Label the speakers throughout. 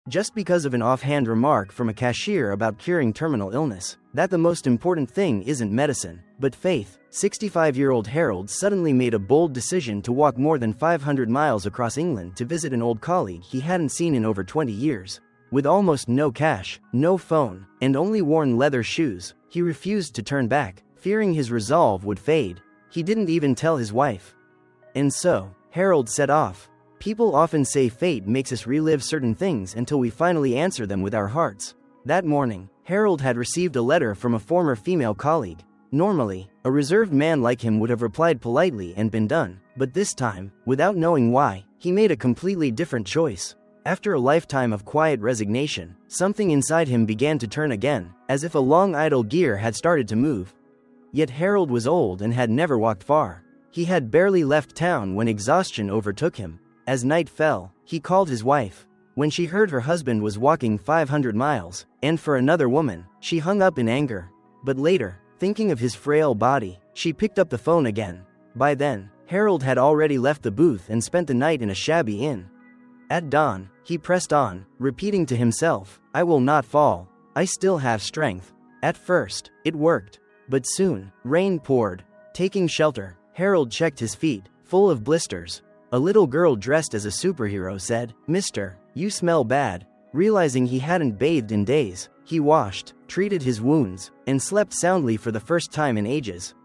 Speaker 1: just because of an offhand remark from a cashier about curing terminal illness. That the most important thing isn't medicine, but faith. 65-year-old Harold suddenly made a bold decision to walk more than 500 miles across England to visit an old colleague he hadn't seen in over 20 years. With almost no cash, no phone, and only worn leather shoes, he refused to turn back, fearing his resolve would fade. He didn't even tell his wife. And so, Harold set off. People often say fate makes us relive certain things until we finally answer them with our hearts. That morning, Harold had received a letter from a former female colleague. Normally, a reserved man like him would have replied politely and been done, but this time, without knowing why, he made a completely different choice. After a lifetime of quiet resignation, something inside him began to turn again, as if a long idle gear had started to move. Yet Harold was old and had never walked far. He had barely left town when exhaustion overtook him. As night fell, he called his wife. When she heard her husband was walking 500 miles, and for another woman, she hung up in anger. But later, thinking of his frail body, she picked up the phone again. By then, Harold had already left the booth and spent the night in a shabby inn. At dawn, he pressed on, repeating to himself, "I will not fall. I still have strength." At first, it worked. But soon, rain poured. Taking shelter, Harold checked his feet, full of blisters. A little girl dressed as a superhero said, "Mister, you smell bad." Realizing he hadn't bathed in days, he washed, treated his wounds, and slept soundly for the first time in ages.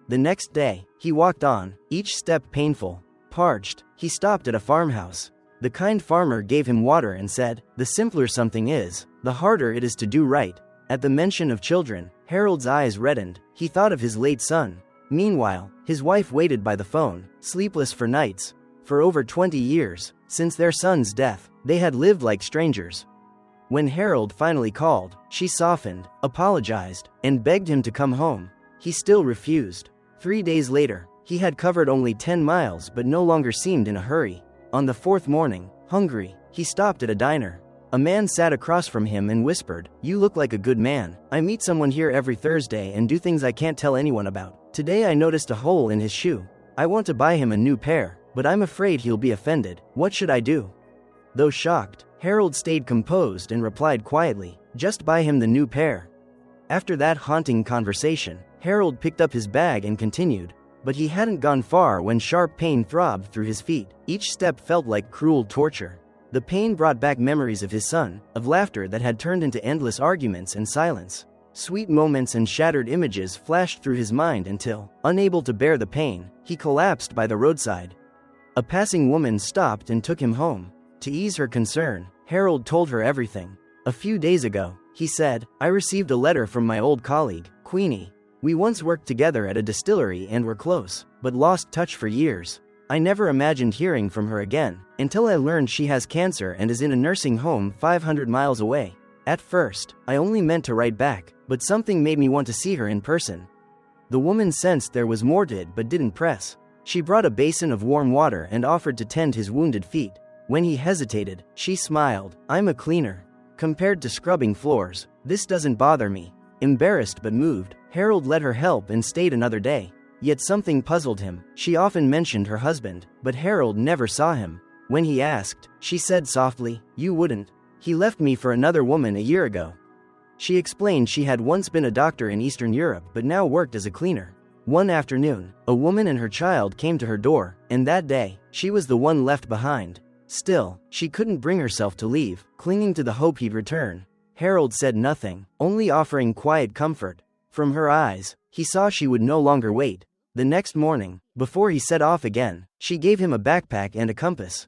Speaker 1: The next day, he walked on, each step painful. Parched, he stopped at a farmhouse. The kind farmer gave him water and said, "The simpler something is, the harder it is to do right." At the mention of children, Harold's eyes reddened. He thought of his late son. Meanwhile, his wife waited by the phone, sleepless for nights. For over 20 years, since their son's death, they had lived like strangers. When Harold finally called, she softened, apologized, and begged him to come home. He still refused. 3 days later, he had covered only 10 miles but no longer seemed in a hurry. On the fourth morning, hungry, he stopped at a diner. A man sat across from him and whispered, "You look like a good man. I meet someone here every Thursday and do things I can't tell anyone about. Today I noticed a hole in his shoe. I want to buy him a new pair, but I'm afraid he'll be offended. What should I do?" Though shocked, Harold stayed composed and replied quietly, "Just buy him the new pair." After that haunting conversation, Harold picked up his bag and continued. But he hadn't gone far when sharp pain throbbed through his feet. Each step felt like cruel torture. The pain brought back memories of his son, of laughter that had turned into endless arguments and silence. Sweet moments and shattered images flashed through his mind until, unable to bear the pain, he collapsed by the roadside. A passing woman stopped and took him home. To ease her concern, Harold told her everything. "A few days ago," he said, "I received a letter from my old colleague, Queenie. We once worked together at a distillery and were close, but lost touch for years. I never imagined hearing from her again, until I learned she has cancer and is in a nursing home 500 miles away. At first, I only meant to write back, but something made me want to see her in person." The woman sensed there was more to it but didn't press. She brought a basin of warm water and offered to tend his wounded feet. When he hesitated, she smiled, "I'm a cleaner. Compared to scrubbing floors, this doesn't bother me." Embarrassed but moved, Harold let her help and stayed another day. Yet something puzzled him. She often mentioned her husband, but Harold never saw him. When he asked, she said softly, "You wouldn't. He left me for another woman a year ago." She explained she had once been a doctor in Eastern Europe but now worked as a cleaner. One afternoon, a woman and her child came to her door, and that day, she was the one left behind. Still, she couldn't bring herself to leave, clinging to the hope he'd return. Harold said nothing, only offering quiet comfort. From her eyes, he saw she would no longer wait. The next morning, before he set off again, she gave him a backpack and a compass.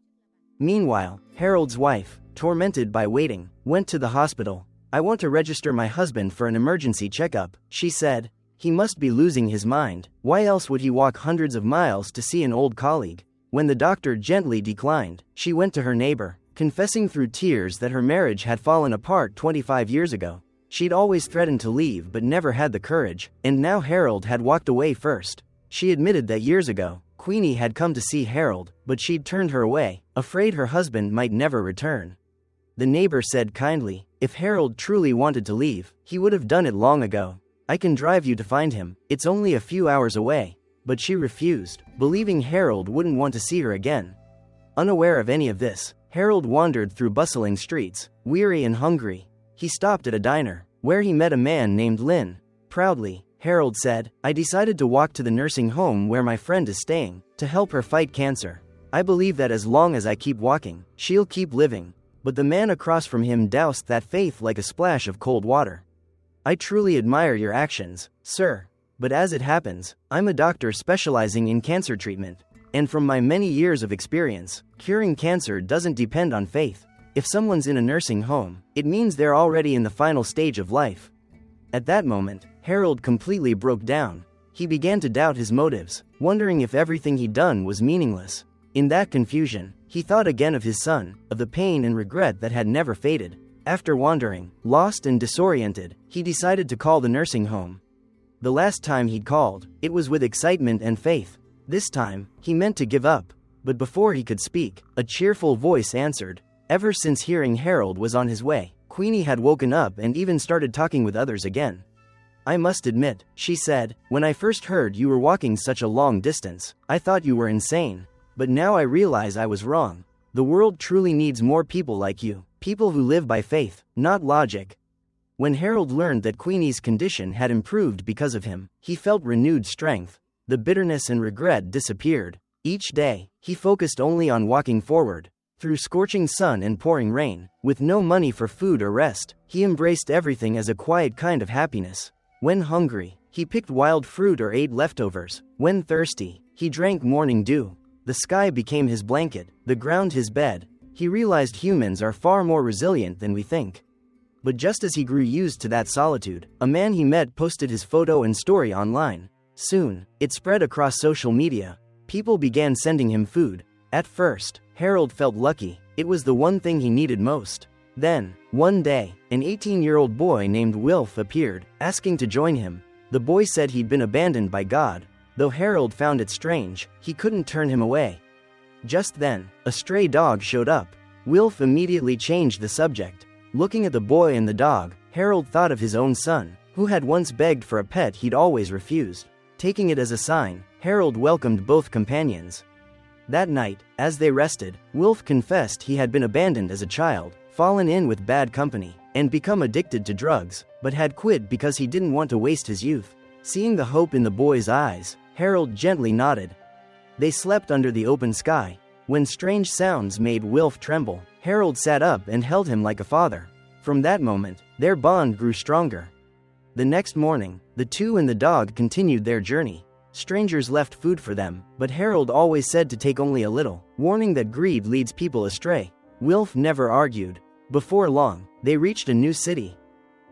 Speaker 1: Meanwhile, Harold's wife, tormented by waiting, went to the hospital. "I want to register my husband for an emergency checkup," she said. He must be losing his mind. Why else would he walk hundreds of miles to see an old colleague? When the doctor gently declined, she went to her neighbor, confessing through tears that her marriage had fallen apart 25 years ago. She'd always threatened to leave but never had the courage, and now Harold had walked away first. She admitted that years ago, Queenie had come to see Harold, but she'd turned her away, afraid her husband might never return. The neighbor said kindly, "If Harold truly wanted to leave, he would have done it long ago. I can drive you to find him, it's only a few hours away." But she refused, believing Harold wouldn't want to see her again. Unaware of any of this, Harold wandered through bustling streets, weary and hungry. He stopped at a diner, where he met a man named Lynn. Proudly, Harold said, "I decided to walk to the nursing home where my friend is staying, to help her fight cancer. I believe that as long as I keep walking, she'll keep living." But the man across from him doused that faith like a splash of cold water. "I truly admire your actions, sir. But as it happens, I'm a doctor specializing in cancer treatment. And from my many years of experience, curing cancer doesn't depend on faith. If someone's in a nursing home, it means they're already in the final stage of life." At that moment, Harold completely broke down. He began to doubt his motives, wondering if everything he'd done was meaningless. In that confusion, he thought again of his son, of the pain and regret that had never faded. After wandering, lost and disoriented, he decided to call the nursing home. The last time he'd called, it was with excitement and faith. This time, he meant to give up. But before he could speak, a cheerful voice answered. Ever since hearing Harold was on his way, Queenie had woken up and even started talking with others again. "I must admit," she said, "when I first heard you were walking such a long distance, I thought you were insane. But now I realize I was wrong. The world truly needs more people like you, people who live by faith, not logic." When Harold learned that Queenie's condition had improved because of him, he felt renewed strength. The bitterness and regret disappeared. Each day, he focused only on walking forward. Through scorching sun and pouring rain, with no money for food or rest, he embraced everything as a quiet kind of happiness. When hungry, he picked wild fruit or ate leftovers. When thirsty, he drank morning dew. The sky became his blanket, the ground his bed. He realized humans are far more resilient than we think. But just as he grew used to that solitude, a man he met posted his photo and story online. Soon, it spread across social media. People began sending him food. At first, Harold felt lucky. It was the one thing he needed most. Then, one day, an 18-year-old boy named Wilf appeared, asking to join him. The boy said he'd been abandoned by God. Though Harold found it strange, he couldn't turn him away. Just then, a stray dog showed up. Wilf immediately changed the subject. Looking at the boy and the dog, Harold thought of his own son, who had once begged for a pet he'd always refused. Taking it as a sign, Harold welcomed both companions. That night, as they rested, Wilf confessed he had been abandoned as a child, fallen in with bad company, and become addicted to drugs, but had quit because he didn't want to waste his youth. Seeing the hope in the boy's eyes, Harold gently nodded. They slept under the open sky. When strange sounds made Wilf tremble, Harold sat up and held him like a father. From that moment, their bond grew stronger. The next morning, the two and the dog continued their journey. Strangers left food for them, but Harold always said to take only a little, warning that greed leads people astray. Wilf never argued. Before long, they reached a new city.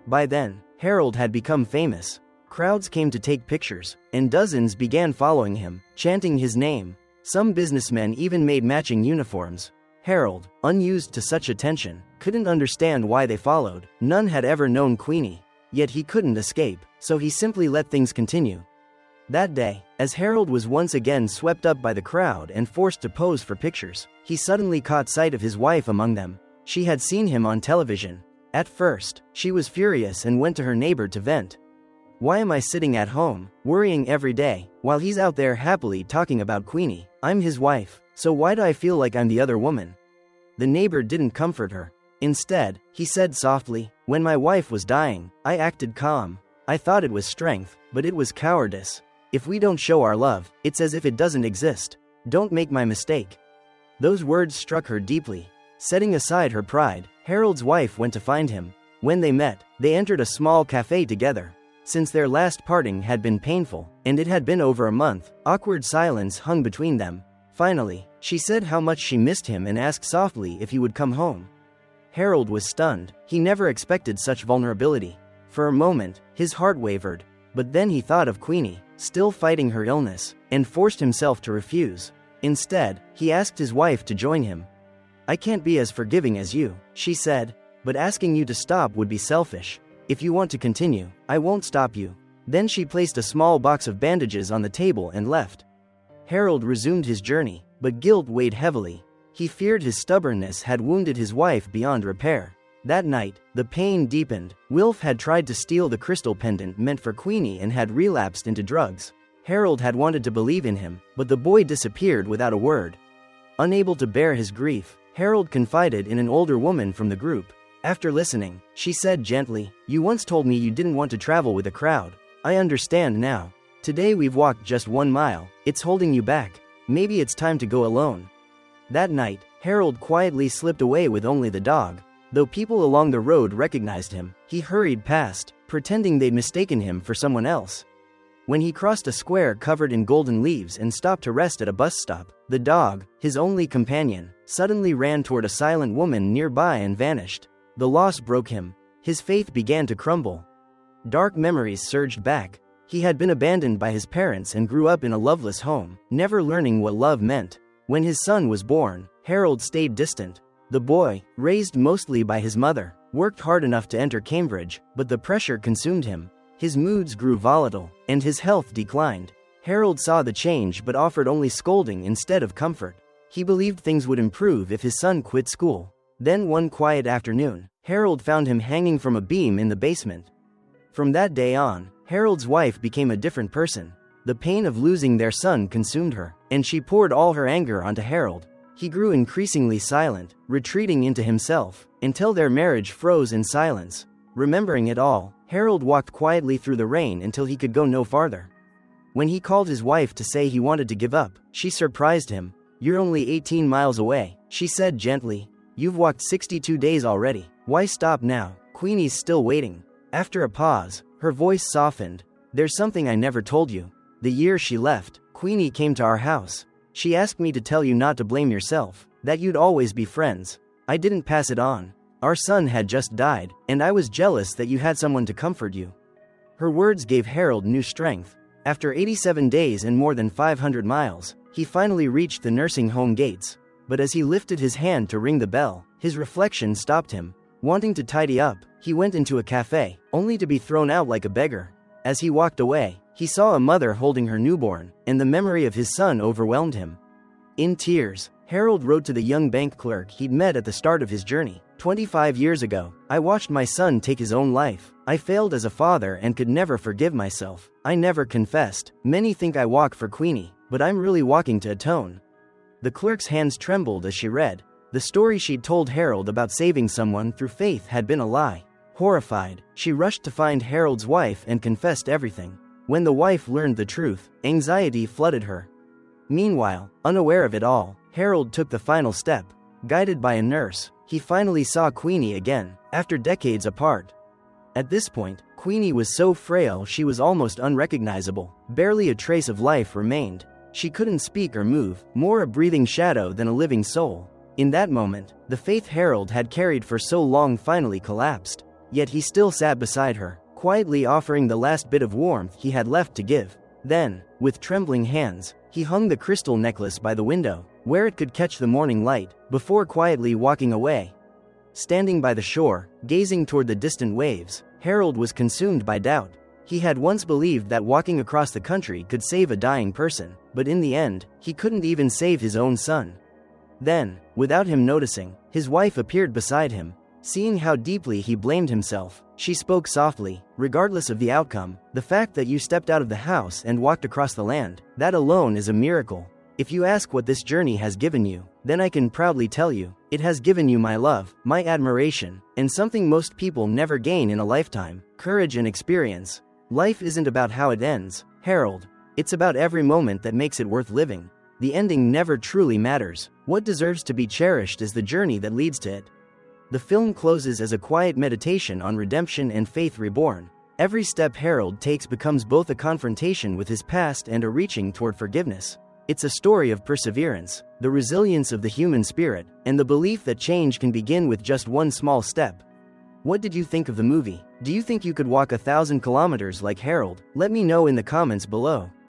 Speaker 1: By then, Harold had become famous. Crowds came to take pictures, and dozens began following him, chanting his name. Some businessmen even made matching uniforms. Harold, unused to such attention, couldn't understand why they followed. None had ever known Queenie. Yet he couldn't escape, so he simply let things continue. That day, as Harold was once again swept up by the crowd and forced to pose for pictures, he suddenly caught sight of his wife among them. She had seen him on television. At first, she was furious and went to her neighbor to vent. "Why am I sitting at home, worrying every day, while he's out there happily talking about Queenie? I'm his wife, so why do I feel like I'm the other woman?" The neighbor didn't comfort her. Instead, he said softly, "When my wife was dying, I acted calm. I thought it was strength, but it was cowardice. If we don't show our love, it's as if it doesn't exist. Don't make my mistake." Those words struck her deeply. Setting aside her pride, Harold's wife went to find him. When they met, they entered a small cafe together. Since their last parting had been painful, and it had been over a month, awkward silence hung between them. Finally, she said how much she missed him and asked softly if he would come home. Harold was stunned. He never expected such vulnerability. For a moment, his heart wavered. But then he thought of Queenie, still fighting her illness, and forced himself to refuse. Instead, he asked his wife to join him. "I can't be as forgiving as you," she said, "but asking you to stop would be selfish. If you want to continue, I won't stop you." Then she placed a small box of bandages on the table and left. Harold resumed his journey, but guilt weighed heavily. He feared his stubbornness had wounded his wife beyond repair. That night, the pain deepened. Wilf had tried to steal the crystal pendant meant for Queenie and had relapsed into drugs. Harold had wanted to believe in him, but the boy disappeared without a word. Unable to bear his grief, Harold confided in an older woman from the group. After listening, she said gently, "You once told me you didn't want to travel with a crowd. I understand now. Today we've walked just 1 mile, it's holding you back. Maybe it's time to go alone." That night, Harold quietly slipped away with only the dog. Though people along the road recognized him, he hurried past, pretending they'd mistaken him for someone else. When he crossed a square covered in golden leaves and stopped to rest at a bus stop, the dog, his only companion, suddenly ran toward a silent woman nearby and vanished. The loss broke him. His faith began to crumble. Dark memories surged back. He had been abandoned by his parents and grew up in a loveless home, never learning what love meant. When his son was born, Harold stayed distant. The boy, raised mostly by his mother, worked hard enough to enter Cambridge, but the pressure consumed him. His moods grew volatile, and his health declined. Harold saw the change but offered only scolding instead of comfort. He believed things would improve if his son quit school. Then one quiet afternoon, Harold found him hanging from a beam in the basement. From that day on, Harold's wife became a different person. The pain of losing their son consumed her, and she poured all her anger onto Harold. He grew increasingly silent, retreating into himself, until their marriage froze in silence. Remembering it all, Harold walked quietly through the rain until he could go no farther. When he called his wife to say he wanted to give up, she surprised him. "You're only 18 miles away," she said gently. "You've walked 62 days already. Why stop now? Queenie's still waiting." After a pause, her voice softened. "There's something I never told you. The year she left, Queenie came to our house. She asked me to tell you not to blame yourself, that you'd always be friends. I didn't pass it on. Our son had just died, and I was jealous that you had someone to comfort you." Her words gave Harold new strength. After 87 days and more than 500 miles, he finally reached the nursing home gates. But as he lifted his hand to ring the bell, his reflection stopped him. Wanting to tidy up, he went into a cafe, only to be thrown out like a beggar. As he walked away, he saw a mother holding her newborn, and the memory of his son overwhelmed him. In tears, Harold wrote to the young bank clerk he'd met at the start of his journey. 25 years ago, I watched my son take his own life. I failed as a father and could never forgive myself. I never confessed. Many think I walk for Queenie, but I'm really walking to atone." The clerk's hands trembled as she read. The story she'd told Harold about saving someone through faith had been a lie. Horrified, she rushed to find Harold's wife and confessed everything. When the wife learned the truth, anxiety flooded her. Meanwhile, unaware of it all, Harold took the final step. Guided by a nurse, he finally saw Queenie again, after decades apart. At this point, Queenie was so frail she was almost unrecognizable. Barely a trace of life remained. She couldn't speak or move, more a breathing shadow than a living soul. In that moment, the faith Harold had carried for so long finally collapsed. Yet he still sat beside her, quietly offering the last bit of warmth he had left to give. Then, with trembling hands, he hung the crystal necklace by the window, where it could catch the morning light, before quietly walking away. Standing by the shore, gazing toward the distant waves, Harold was consumed by doubt. He had once believed that walking across the country could save a dying person, but in the end, he couldn't even save his own son. Then, without him noticing, his wife appeared beside him. Seeing how deeply he blamed himself, she spoke softly, "Regardless of the outcome, the fact that you stepped out of the house and walked across the land, that alone is a miracle. If you ask what this journey has given you, then I can proudly tell you, it has given you my love, my admiration, and something most people never gain in a lifetime, courage and experience. Life isn't about how it ends, Harold. It's about every moment that makes it worth living. The ending never truly matters. What deserves to be cherished is the journey that leads to it." The film closes as a quiet meditation on redemption and faith reborn. Every step Harold takes becomes both a confrontation with his past and a reaching toward forgiveness. It's a story of perseverance, the resilience of the human spirit, and the belief that change can begin with just one small step. What did you think of the movie? Do you think you could walk 1,000 kilometers like Harold? Let me know in the comments below.